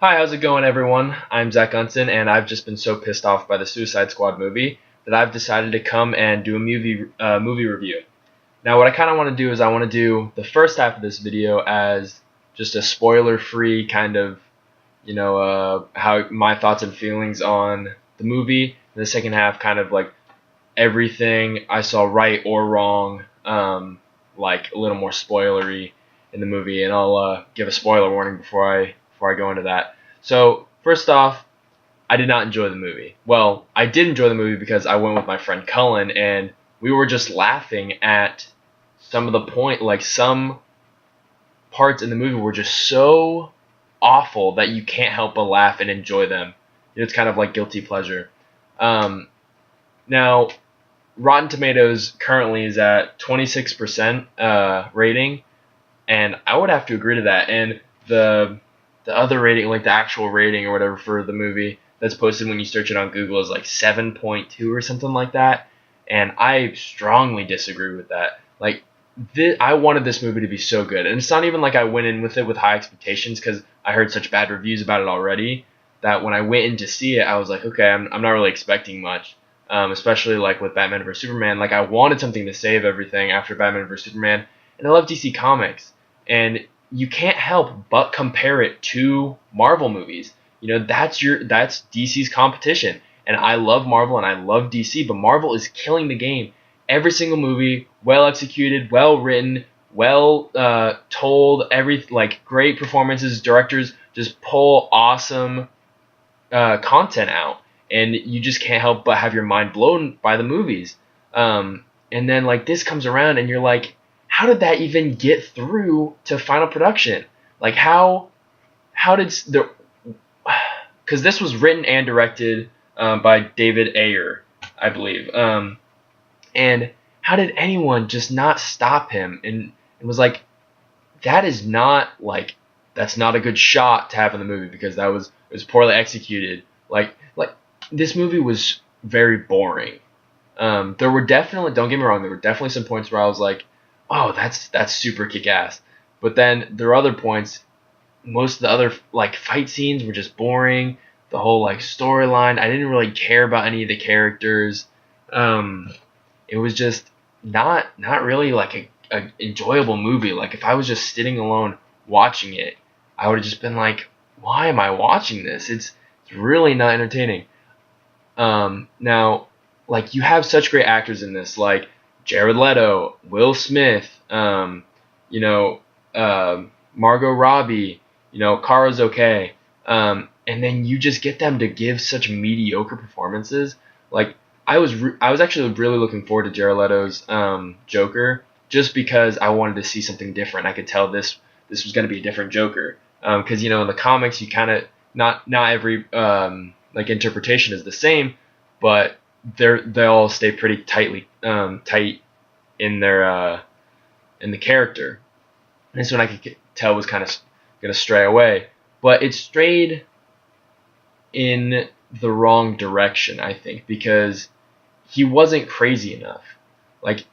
Hi, how's it going, everyone? I'm Zach Unson, and I've just been so pissed off by the Suicide Squad movie that I've decided to come and do a movie review. Now, what I kind of want to do is I want to do the first half of this video as just a spoiler-free kind of, how my thoughts and feelings on the movie, and the second half kind of like everything I saw right or wrong, like a little more spoilery in the movie, and I'll give a spoiler warning before I go into that. So first off, I did not enjoy the movie. Well, I did enjoy the movie because I went with my friend Cullen, and we were just laughing at some of the point, like some parts in the movie were just so awful that you can't help but laugh and enjoy them. It's kind of like guilty pleasure. Now, Rotten Tomatoes currently is at 26% rating, and I would have to agree to that. And the other rating, like the actual rating or whatever for the movie that's posted when you search it on Google, is like 7.2 or something like that. And I strongly disagree with that. Like, I wanted this movie to be so good, and it's not even like I went in with it with high expectations because I heard such bad reviews about it already. That when I went in to see it, I was like, okay, I'm not really expecting much. Especially like with Batman vs Superman, like I wanted something to save everything after Batman vs Superman, and I love DC Comics, and you can't help but compare it to Marvel movies. That's DC's competition, and I love Marvel and I love DC, but Marvel is killing the game. Every single movie, well executed, well written, well told, great performances. Directors just pull awesome content out, and you just can't help but have your mind blown by the movies. And then like this comes around, and you're like, how did that even get through to final production? Like how did the because this was written and directed by David Ayer, I believe. And how did anyone just not stop him and was like, that's not a good shot to have in the movie because it was poorly executed. Like this movie was very boring. There were definitely, don't get me wrong, there were definitely some points where I was like, oh, that's super kick-ass. But then there are other points, most of the other like fight scenes were just boring. The whole like storyline, I didn't really care about any of the characters. It was just not really like a enjoyable movie. Like if I was just sitting alone watching it, I would have just been like, why am I watching this? It's really not entertaining. Now, like you have such great actors in this, like Jared Leto, Will Smith, Margot Robbie, Kara's okay, and then you just get them to give such mediocre performances. Like I was actually really looking forward to Jared Leto's Joker just because I wanted to see something different. I could tell this was going to be a different Joker because in the comics you kind of not every like interpretation is the same, but they all stay pretty tight in their in the character. And this one I could tell was kind of going to stray away, but it strayed in the wrong direction, I think, because he wasn't crazy enough. Like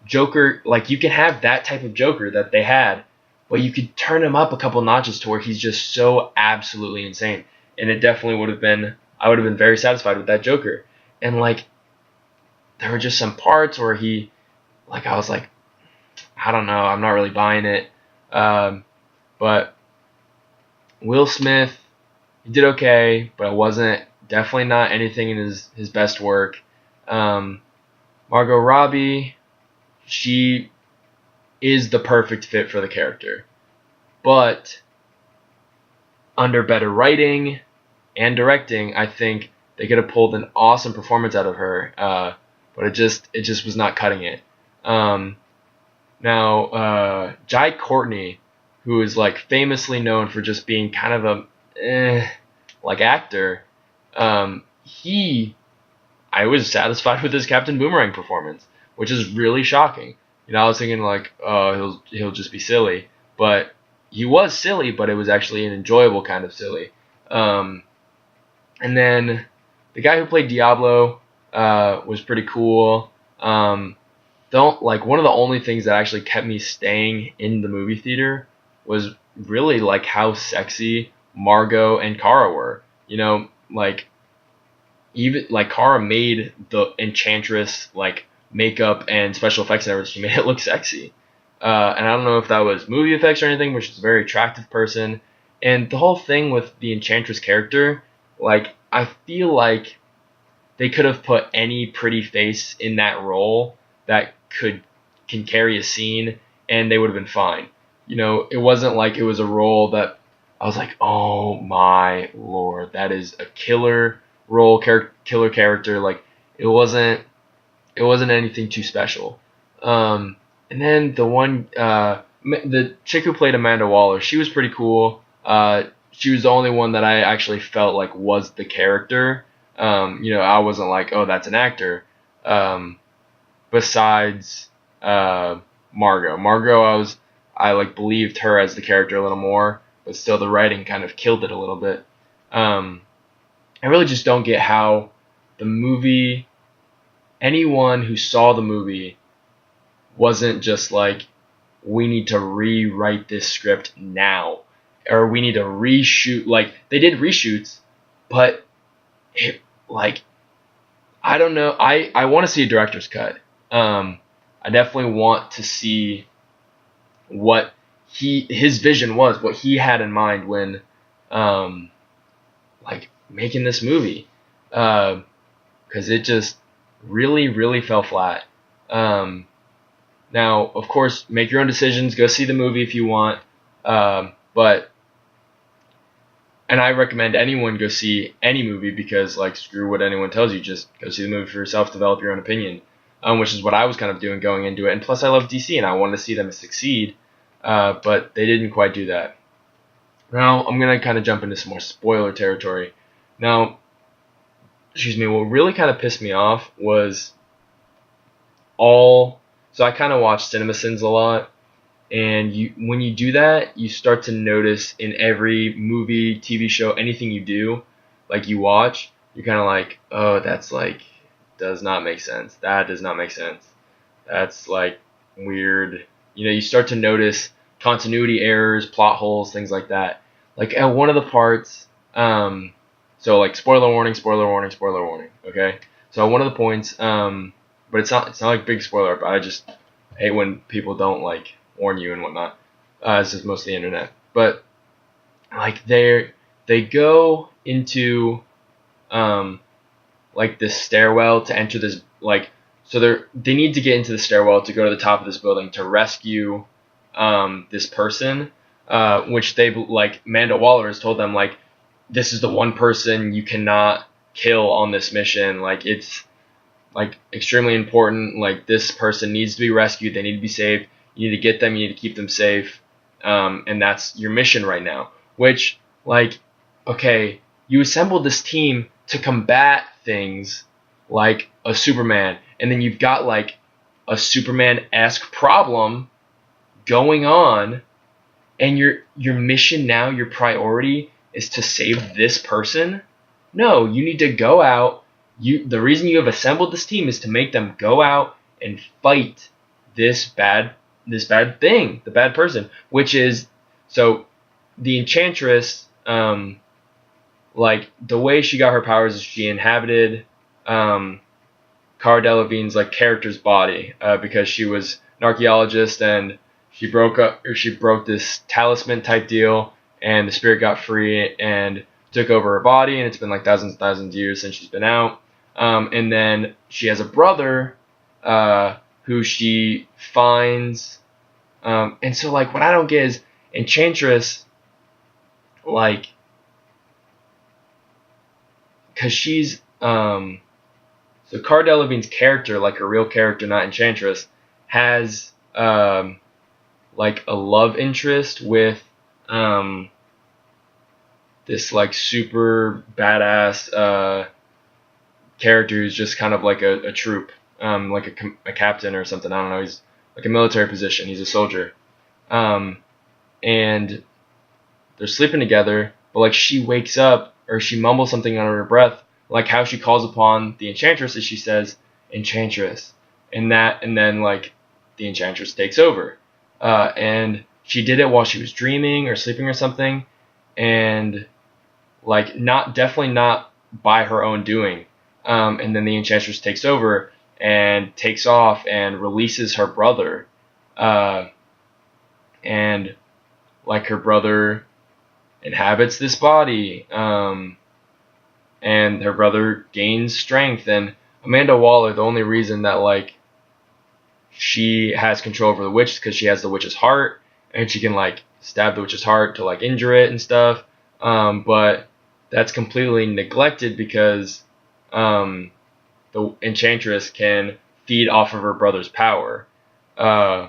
Joker, like you can have that type of Joker that they had, but you could turn him up a couple notches to where he's just so absolutely insane. And it definitely I would have been very satisfied with that Joker. And like there were just some parts where I was like, I don't know, I'm not really buying it. But Will Smith, he did okay, but it wasn't definitely not anything in his best work. Margot Robbie, she is the perfect fit for the character, but under better writing and directing, I think they could have pulled an awesome performance out of her. But it just was not cutting it. Now, Jai Courtney, who is like famously known for just being kind of a actor, I was satisfied with his Captain Boomerang performance, which is really shocking. I was thinking like, oh, he'll just be silly, but he was silly, but it was actually an enjoyable kind of silly. And then the guy who played Diablo was pretty cool. One of the only things that actually kept me staying in the movie theater was really like how sexy Margot and Kara were. You know, like even like Kara made the Enchantress like makeup and special effects and everything. She made it look sexy. And I don't know if that was movie effects or anything, but she's a very attractive person. And the whole thing with the Enchantress character, like I feel like they could have put any pretty face in that role that can carry a scene, and they would have been fine. You know, it wasn't like it was a role that I was like, oh my lord, that is a killer role, killer character. Like it wasn't anything too special. And then the chick who played Amanda Waller, she was pretty cool. She was the only one that I actually felt like was the character. I wasn't like, oh, that's an actor. Besides Margot. I like believed her as the character a little more, but still the writing kind of killed it a little bit. I really just don't get how the movie, anyone who saw the movie wasn't just like, we need to rewrite this script now, or we need to reshoot. Like they did reshoots, but it, like I don't know. I want to see a director's cut. I definitely want to see what his vision was, what he had in mind when like making this movie, because it just really fell flat. Now, of course, make your own decisions. Go see the movie if you want, but. And I recommend anyone go see any movie because, like, screw what anyone tells you. Just go see the movie for yourself, develop your own opinion, which is what I was kind of doing going into it. And plus, I love DC, and I wanted to see them succeed, but they didn't quite do that. Now, I'm going to kind of jump into some more spoiler territory. Now, what really kind of pissed me off was So I kind of watch CinemaSins a lot. And when you do that, you start to notice in every movie, TV show, anything you do, like you watch, you're kind of like, oh, that's like, does not make sense. That does not make sense. That's like weird. You start to notice continuity errors, plot holes, things like that. Like at one of the parts, so like spoiler warning, okay? So one of the points, but it's not like big spoiler, but I just hate when people don't like warn you and whatnot. This is mostly the internet, but like they go into like this stairwell to enter this, like, so they need to get into the stairwell to go to the top of this building to rescue this person, which they like Amanda Waller has told them like, this is the one person you cannot kill on this mission, like it's like extremely important, like this person needs to be rescued, they need to be saved. You need to get them. You need to keep them safe, and that's your mission right now. Which, like, okay, you assembled this team to combat things like a Superman, and then you've got like a Superman-esque problem going on, and your mission now, your priority is to save this person. No, you need to go out. The reason you have assembled this team is to make them go out and fight this bad thing, the bad person, which is, so the Enchantress, like the way she got her powers is she inhabited Cara Delevingne's like character's body, because she was an archaeologist and she broke this talisman type deal, and the spirit got free and took over her body, and it's been like thousands of years since she's been out. And then she has a brother who she finds, and so like what I don't get is Enchantress, like, because she's so Cara Delevingne's character, like her real character, not Enchantress, has like a love interest with this like super badass character who's just kind of like a troop, like a captain or something. I don't know. He's like a military position. He's a soldier, and they're sleeping together. But like she wakes up or she mumbles something under her breath, like how she calls upon the Enchantress, as she says, "Enchantress," and then like the Enchantress takes over, and she did it while she was dreaming or sleeping or something, and like not definitely not by her own doing. And then the Enchantress takes over and takes off and releases her brother, uh, and like her brother inhabits this body, and her brother gains strength. And Amanda Waller, the only reason that like she has control over the witch is because she has the witch's heart, and she can like stab the witch's heart to like injure it and stuff. But that's completely neglected because the Enchantress can feed off of her brother's power. Uh,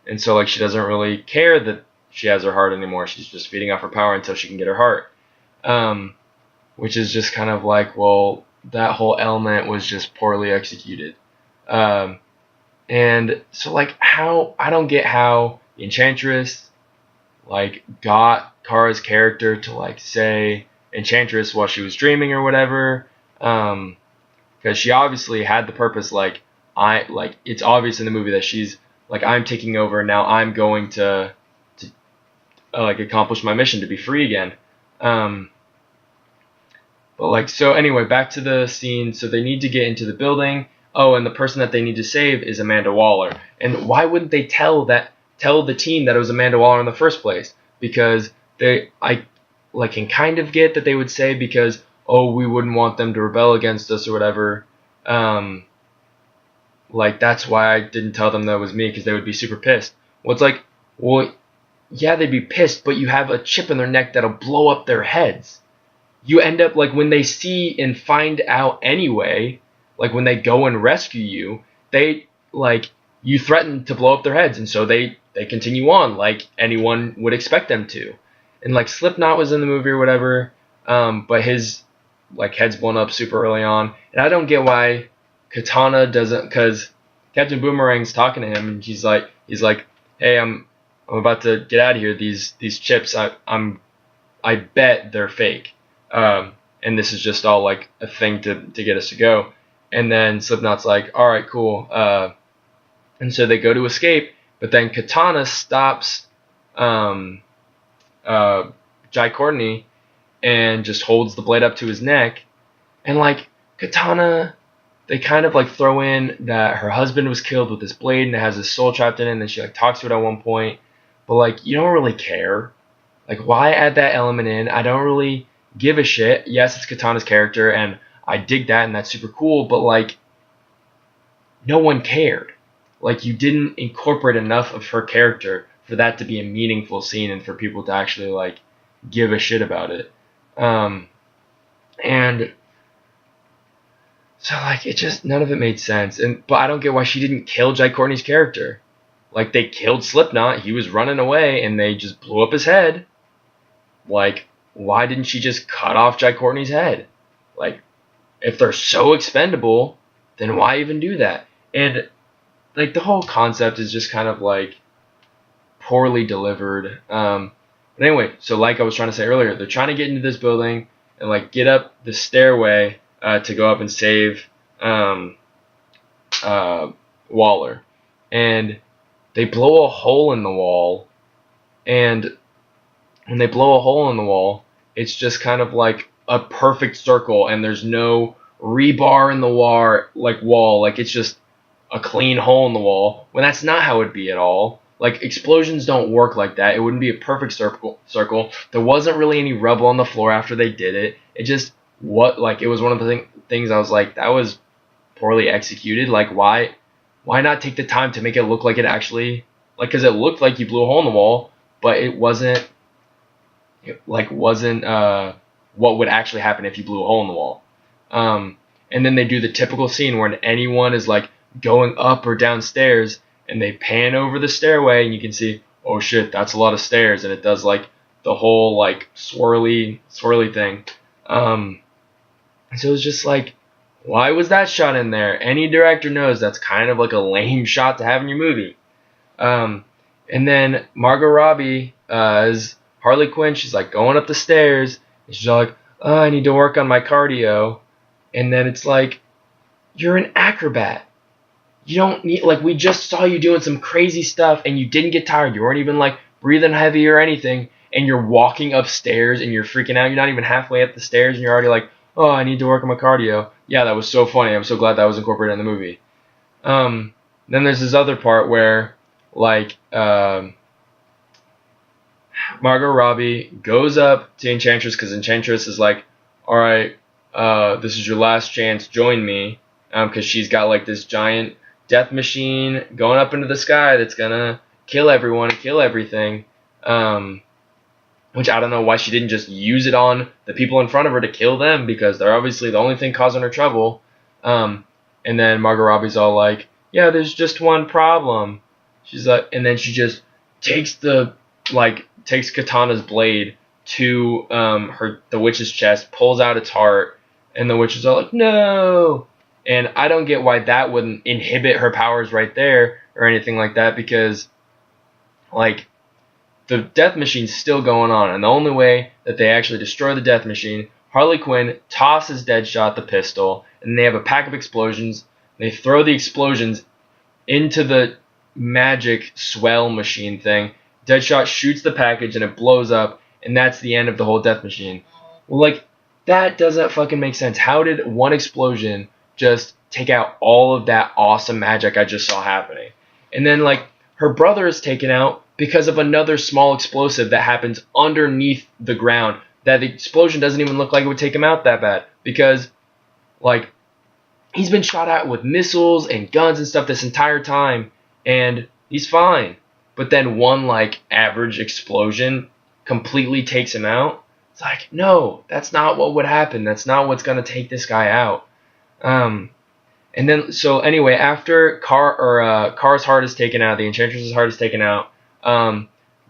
and so like she doesn't really care that she has her heart anymore. She's just feeding off her power until she can get her heart. Um, which is just kind of like, well, that whole element was just poorly executed. Um, and so like how I don't get how the Enchantress like got Kara's character to like say Enchantress while she was dreaming or whatever. Because she obviously had the purpose, like it's obvious in the movie that she's like, I'm taking over now, I'm going to like accomplish my mission to be free again. um but like, so anyway, back to the scene. So they need to get into the building. Oh, and the person that they need to save is Amanda Waller. And why wouldn't they tell the team that it was Amanda Waller in the first place? Because I like can kind of get that they would say, because oh, we wouldn't want them to rebel against us or whatever. Like that's why I didn't tell them that it was me, because they would be super pissed. Well, it's like, well, yeah, they'd be pissed, but you have a chip in their neck that'll blow up their heads. You end up like when they see and find out anyway, like when they go and rescue you, they like you threaten to blow up their heads, and so they continue on like anyone would expect them to. And like Slipknot was in the movie or whatever, but his like head's blown up super early on, and I don't get why Katana doesn't, because Captain Boomerang's talking to him, and he's like, hey, I'm about to get out of here. These chips, I bet they're fake. And this is just all like a thing to get us to go. And then Slipknot's like, all right, cool. And so they go to escape, but then Katana stops Jai Courtney and just holds the blade up to his neck. And like Katana, they kind of like throw in that her husband was killed with this blade and it has his soul trapped in it, and then she like talks to it at one point. But like, you don't really care. Like, why add that element in? I don't really give a shit. Yes, it's Katana's character, and I dig that, and that's super cool, but like, no one cared. Like, you didn't incorporate enough of her character for that to be a meaningful scene and for people to actually like give a shit about it. And so like, it just, none of it made sense. But I don't get why she didn't kill Jai Courtney's character. Like, they killed Slipknot, he was running away, and they just blew up his head. Like, why didn't she just cut off Jai Courtney's head? Like, if they're so expendable, then why even do that? And like, the whole concept is just kind of like poorly delivered. But anyway, so like I was trying to say earlier, they're trying to get into this building and like get up the stairway to go up and save Waller. And they blow a hole in the wall, and when they blow a hole in the wall, it's just kind of like a perfect circle, and there's no rebar in the wall, like it's just a clean hole in the wall, when that's not how it'd be at all. Like, explosions don't work like that. It wouldn't be a perfect circle. There wasn't really any rubble on the floor after they did it. It just, it was one of the things I was like, that was poorly executed. Like, why not take the time to make it look like it actually, like, because it looked like you blew a hole in the wall, but it wasn't what would actually happen if you blew a hole in the wall. And then they do the typical scene where anyone is like going up or downstairs, and they pan over the stairway, and you can see, oh shit, that's a lot of stairs, and it does like the whole like swirly thing. So it's just like, why was that shot in there? Any director knows that's kind of like a lame shot to have in your movie. And then Margot Robbie as Harley Quinn, she's like going up the stairs, and she's all like, oh, I need to work on my cardio. And then it's like, you're an acrobat. You don't need, like, we just saw you doing some crazy stuff and you didn't get tired. You weren't even like breathing heavy or anything. and you're walking upstairs and you're freaking out. You're not even halfway up the stairs and you're already like, oh, I need to work on my cardio. Yeah, that was so funny. I'm so glad that was incorporated in the movie. Then there's this other part where, like, Margot Robbie goes up to Enchantress because Enchantress is like, all right, this is your last chance, join me, because she's got like this giant death machine going up into the sky that's gonna kill everyone and kill everything, which I don't know why she didn't just use it on the people in front of her to kill them, because they're obviously the only thing causing her trouble. And then Margot Robbie's all like, yeah, there's just one problem. She's like, and then she just takes Katana's blade to the witch's chest, pulls out its heart, and the witch is all like, no. And I don't get why that wouldn't inhibit her powers right there or anything like that, because like the death machine's still going on, and the only way that they actually destroy the death machine, Harley Quinn tosses Deadshot the pistol, and they have a pack of explosions. They throw the explosions into the magic swell machine thing. Deadshot shoots the package and it blows up, and that's the end of the whole death machine. Well, like, that doesn't fucking make sense. How did one explosion just take out all of that awesome magic I just saw happening? And then, like, her brother is taken out because of another small explosive that happens underneath the ground. That the explosion doesn't even look like it would take him out that bad, because, like, he's been shot at with missiles and guns and stuff this entire time, and he's fine. But then one, like, average explosion completely takes him out. It's like, no, that's not what would happen. That's not what's going to take this guy out. And then, so anyway, after Kara's heart is taken out, the Enchantress's heart is taken out,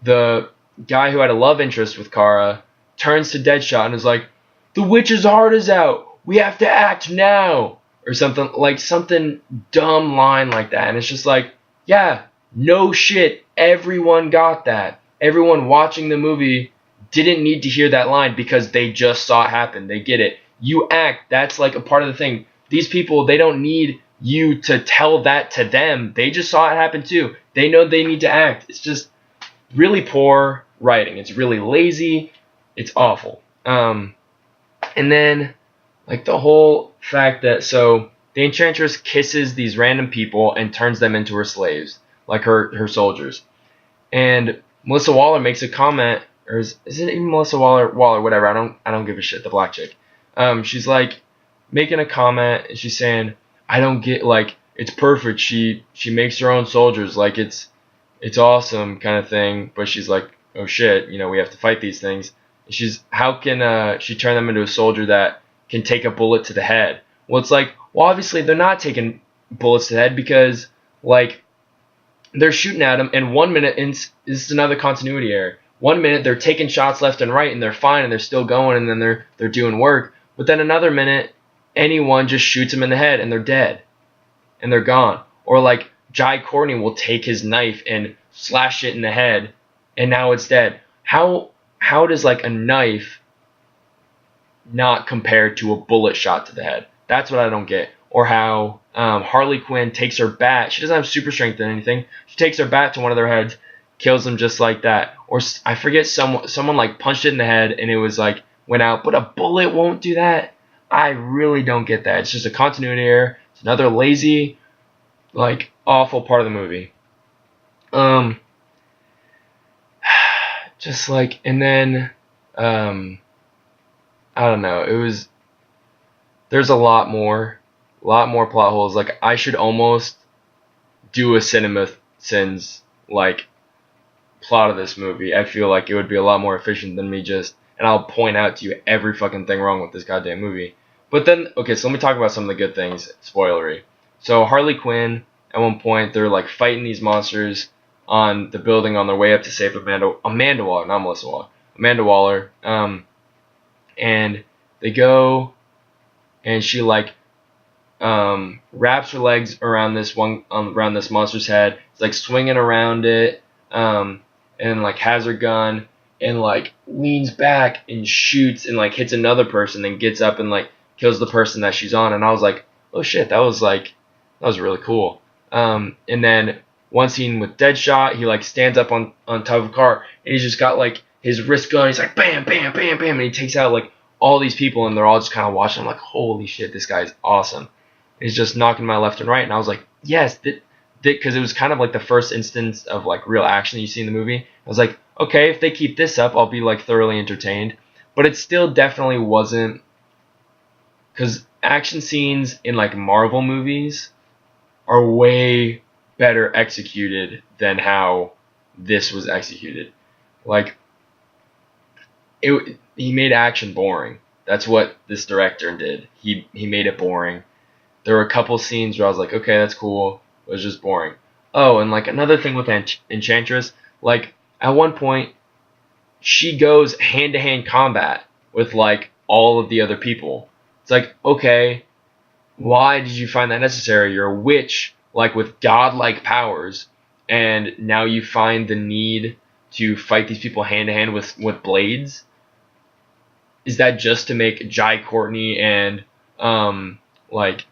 the guy who had a love interest with Kara turns to Deadshot and is like, the witch's heart is out. We have to act now. Or something dumb line like that. And it's just like, yeah, no shit. Everyone got that. Everyone watching the movie didn't need to hear that line because they just saw it happen. They get it. You act. That's like a part of the thing. These people, they don't need you to tell that to them. They just saw it happen too. They know they need to act. It's just really poor writing. It's really lazy. It's awful. And then, like, the whole fact that, so the Enchantress kisses these random people and turns them into her slaves, like her soldiers. And Melissa Waller makes a comment, or is it even Melissa Waller, whatever, I don't give a shit, the black chick. She's like making a comment, and she's saying, I don't get, like, it's perfect. She makes her own soldiers, like it's awesome kind of thing, but she's like, oh shit, we have to fight these things. How can she turn them into a soldier that can take a bullet to the head? Well, it's like, well, obviously they're not taking bullets to the head, because, like, they're shooting at them, and 1 minute, and this is another continuity error. 1 minute they're taking shots left and right, and they're fine, and they're still going, and then they're doing work. But then another minute, anyone just shoots them in the head, and they're dead, and they're gone. Or like Jai Courtney will take his knife and slash it in the head, and now it's dead. How does, like, a knife not compare to a bullet shot to the head? That's what I don't get. Or how Harley Quinn takes her bat. She doesn't have super strength or anything. She takes her bat to one of their heads, kills them just like that. Or I forget, someone like punched it in the head and it was like went out, but a bullet won't do that. I really don't get that. It's just a continuity error. It's another lazy, like, awful part of the movie. Just like, and then I don't know. There's a lot more plot holes. Like, I should almost do a CinemaSins, like, plot of this movie. I feel like it would be a lot more efficient than me and I'll point out to you every fucking thing wrong with this goddamn movie. But then, okay, so let me talk about some of the good things. Spoilery. So Harley Quinn, at one point, they're like fighting these monsters on the building on their way up to save Amanda Waller, not Melissa Waller. Amanda Waller. And they go, and she, like, wraps her legs around this monster's head. It's like swinging around it, and like has her gun and like leans back and shoots and like hits another person, then gets up and like kills the person that she's on. And I was like, oh shit, that was really cool. And then one scene with Deadshot, he like stands up on top of a car and he's just got like his wrist gun. He's like bam, bam, bam, bam, and he takes out like all these people, and they're all just kind of watching. I'm like, holy shit, this guy's awesome. He's just knocking my left and right, and I was like, yes, because it was kind of like the first instance of like real action that you see in the movie. I was like, okay, if they keep this up, I'll be like thoroughly entertained. But it still definitely wasn't, because action scenes in like Marvel movies are way better executed than how this was executed. Like he made action boring. That's what this director did. He made it boring. There were a couple scenes where I was like, okay, that's cool. It was just boring. Oh, and like another thing with Enchantress, like at one point she goes hand to hand combat with like all of the other people. It's like, okay, why did you find that necessary? You're a witch, like with godlike powers, and now you find the need to fight these people hand to hand with blades. Is that just to make Jai Courtney and Margot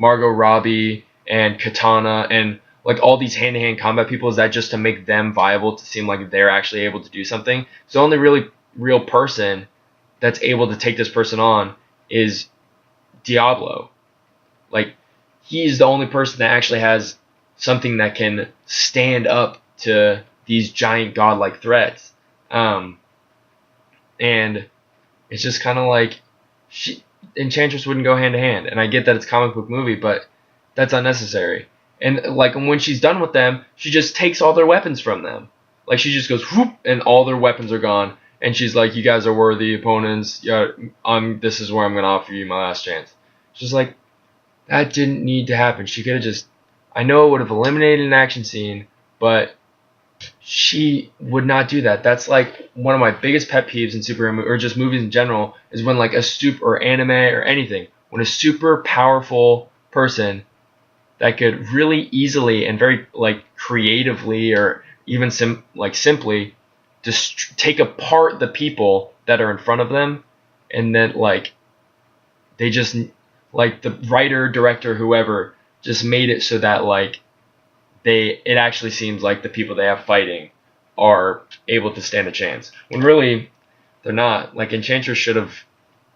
Robbie and Katana and like all these hand to hand combat people? Is that just to make them viable, to seem like they're actually able to do something? So the only really real person that's able to take this person on is Diablo. Like, he's the only person that actually has something that can stand up to these giant godlike threats. And it's just kind of like Enchantress wouldn't go hand to hand. And I get that it's a comic book movie, but that's unnecessary. And like when she's done with them, she just takes all their weapons from them. Like she just goes whoop, and all their weapons are gone. And she's like, "You guys are worthy opponents. Yeah, this is where I'm gonna offer you my last chance." It's just like, that didn't need to happen. She could have just. I know it would have eliminated an action scene, but she would not do that. That's like one of my biggest pet peeves in superhero or just movies in general, is when like a or anime or anything, when a super powerful person that could really easily and very like creatively or even simply just take apart the people that are in front of them, and then like they just like the writer, director, whoever just made it so that like it actually seems like the people they have fighting are able to stand a chance, when really they're not. Like Enchantress should have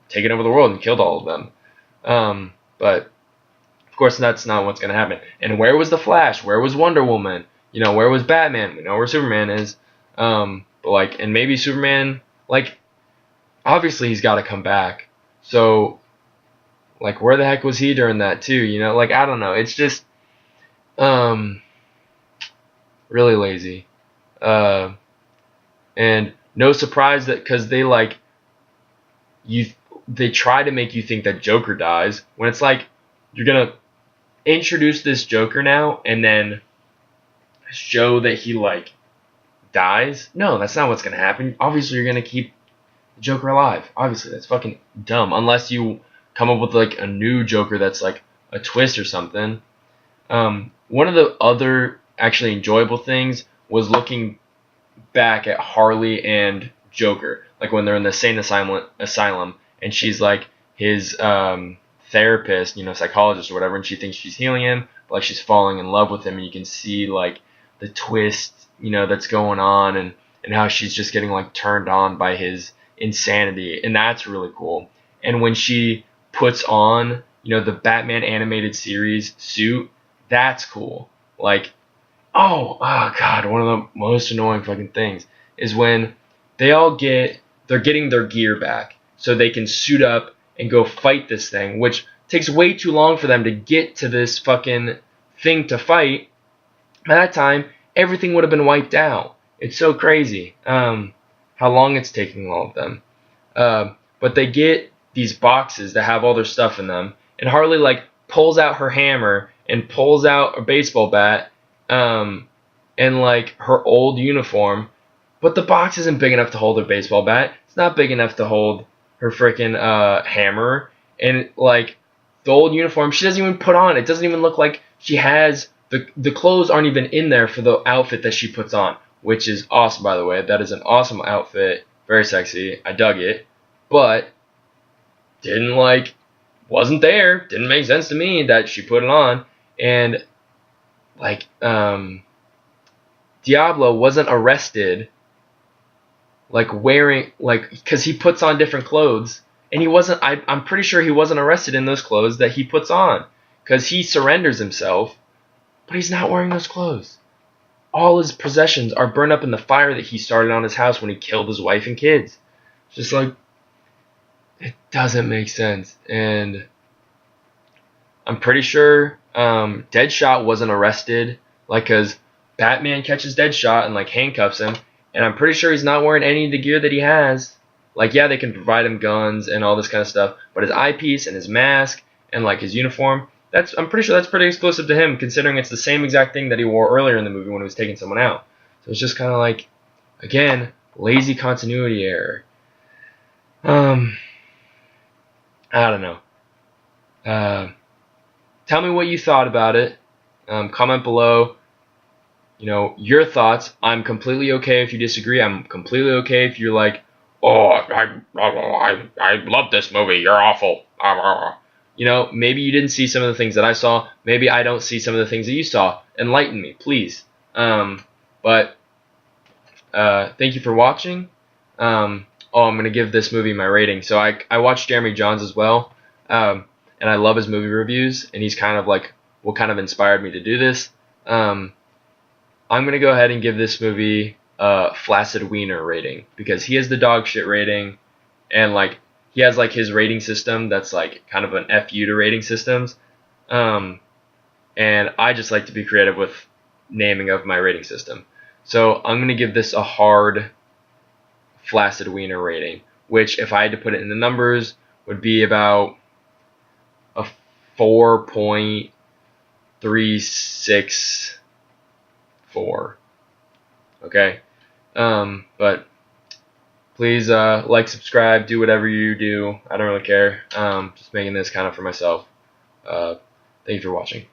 taken over the world and killed all of them. But of course that's not what's going to happen. And where was the Flash? Where was Wonder Woman? You know, where was Batman? We know where Superman is. But like, and maybe Superman, like, obviously he's got to come back. So like, where the heck was he during that too? You know, like, I don't know. It's just really lazy. And no surprise that, because they try to make you think that Joker dies, when it's like, you're gonna introduce this Joker now and then show that he like dies. No, that's not what's gonna happen. Obviously you're gonna keep the Joker alive. Obviously, that's fucking dumb, unless you come up with like a new Joker that's like a twist or something. One of the other actually enjoyable things was looking back at Harley and Joker, like when they're in the insane asylum, and she's like his therapist, you know, psychologist or whatever, and she thinks she's healing him, but like she's falling in love with him, and you can see like the twist, you know, that's going on, and how she's just getting like turned on by his insanity, and that's really cool. And when she puts on, you know, the Batman animated series suit, that's cool. Like, oh god, one of the most annoying fucking things is when they're getting their gear back so they can suit up and go fight this thing, which takes way too long for them to get to this fucking thing to fight. By that time, everything would have been wiped out. It's so crazy how long it's taking all of them. But they get these boxes that have all their stuff in them, and Harley like pulls out her hammer and pulls out a baseball bat, and like her old uniform, but the box isn't big enough to hold her baseball bat. It's not big enough to hold her freaking hammer, and like the old uniform she doesn't even put on. It doesn't even look like she has the clothes aren't even in there for the outfit that she puts on, which is awesome, by the way. That is an awesome outfit, very sexy. I dug it, but wasn't there. Didn't make sense to me that she put it on. And like Diablo wasn't arrested like wearing, like, because he puts on different clothes, and he wasn't. I'm pretty sure he wasn't arrested in those clothes that he puts on, because he surrenders himself, but he's not wearing those clothes. All his possessions are burned up in the fire that he started on his house when he killed his wife and kids. It's just like, it doesn't make sense. And I'm pretty sure Deadshot wasn't arrested, like, because Batman catches Deadshot and, like, handcuffs him, and I'm pretty sure he's not wearing any of the gear that he has. Like, yeah, they can provide him guns and all this kind of stuff, but his eyepiece and his mask and, like, his uniform, I'm pretty sure that's pretty exclusive to him, considering it's the same exact thing that he wore earlier in the movie when he was taking someone out. So it's just kind of like, again, lazy continuity error. I don't know. Tell me what you thought about it. Comment below, your thoughts. I'm completely okay if you disagree. I'm completely okay if you're like, oh, I love this movie. You're awful. Maybe you didn't see some of the things that I saw. Maybe I don't see some of the things that you saw. Enlighten me, please. But thank you for watching. I'm going to give this movie my rating. So I watched Jeremy Jahns as well. And I love his movie reviews. And he's kind of like what kind of inspired me to do this. I'm going to go ahead and give this movie a Flaccid Wiener rating. Because he has the dog shit rating. And like, he has like his rating system that's like kind of an FU to rating systems. And I just like to be creative with naming of my rating system. So I'm going to give this a hard Flaccid Wiener rating, which if I had to put it in the numbers would be about a 4.364. Okay? But please like, subscribe, do whatever you do. I don't really care. Just making this kind of for myself. Thank you for watching.